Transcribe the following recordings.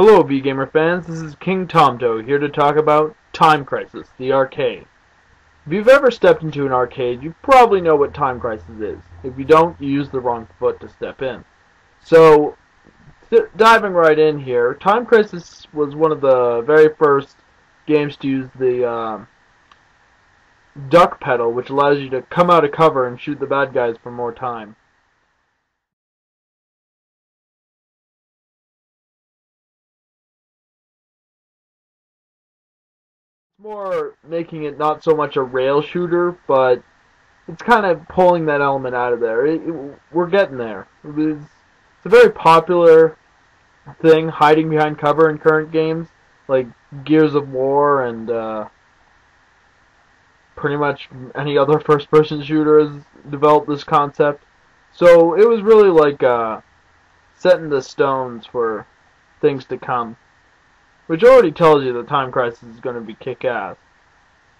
Hello VGamer fans, this is King Tomto here to talk about Time Crisis, the arcade. If you've ever stepped into an arcade, you probably know what Time Crisis is. If you don't, you use the wrong foot to step in. So, diving right in here, Time Crisis was one of the very first games to use the duck pedal, which allows you to come out of cover and shoot the bad guys for more time. More making it not so much a rail shooter, but it's kind of pulling that element out of there. We're getting there. It's a very popular thing, hiding behind cover in current games, like Gears of War and pretty much any other first-person shooter has developed this concept. So it was really like setting the stones for things to come, which already tells you that Time Crisis is going to be kick-ass.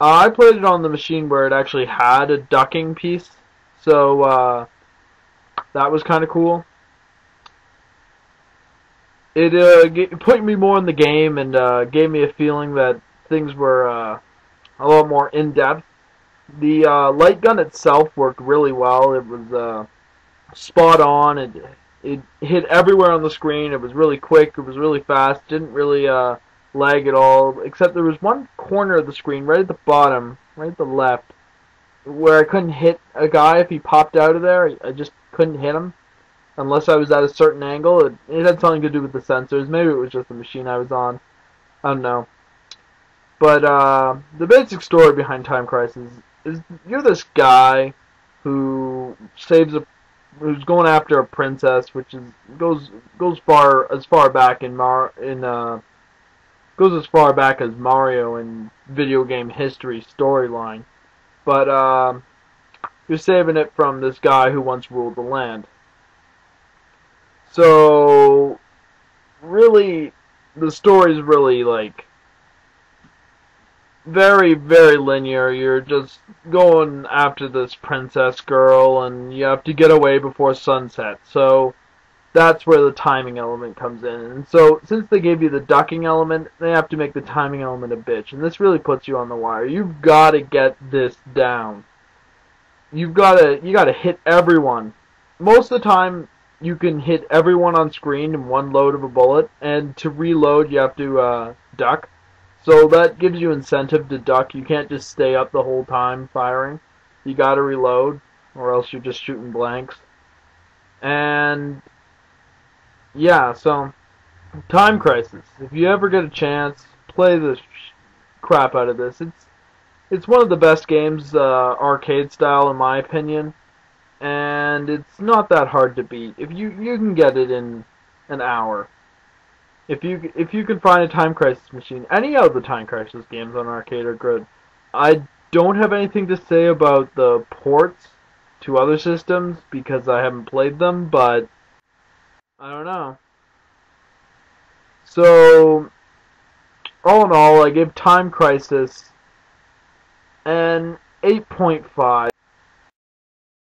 I played it on the machine where it actually had a ducking piece, so that was kind of cool. It put me more in the game and gave me a feeling that things were a lot more in-depth. The light gun itself worked really well. It was spot on. It hit everywhere on the screen. It was really quick. It was really fast. Didn't really lag at all, except there was one corner of the screen right at the bottom, right at the left, where I couldn't hit a guy if he popped out of there. I just couldn't hit him unless I was at a certain angle. It had something to do with the sensors. Maybe it was just the machine I was on. I don't know. But the basic story behind Time Crisis is you're this guy who who's going after a princess, which goes as far back goes as far back as Mario in video game history storyline. But you're saving it from this guy who once ruled the land. So really, the story's really like very, very linear. You're just going after this princess girl, and you have to get away before sunset. So that's where the timing element comes in. And so, since they gave you the ducking element, they have to make the timing element a bitch. And this really puts you on the wire. You've got to get this down. You gotta hit everyone. Most of the time, you can hit everyone on screen in one load of a bullet, and to reload, you have to duck. So that gives you incentive to duck. You can't just stay up the whole time firing. You gotta reload, or else you're just shooting blanks. And yeah, so Time Crisis. If you ever get a chance, play the crap out of this. It's one of the best games, arcade style in my opinion, and it's not that hard to beat. If you can get it in an hour. If you can find a Time Crisis machine, any of the Time Crisis games on arcade are good. I don't have anything to say about the ports to other systems because I haven't played them, but I don't know. So, all in all, I give Time Crisis an 8.5.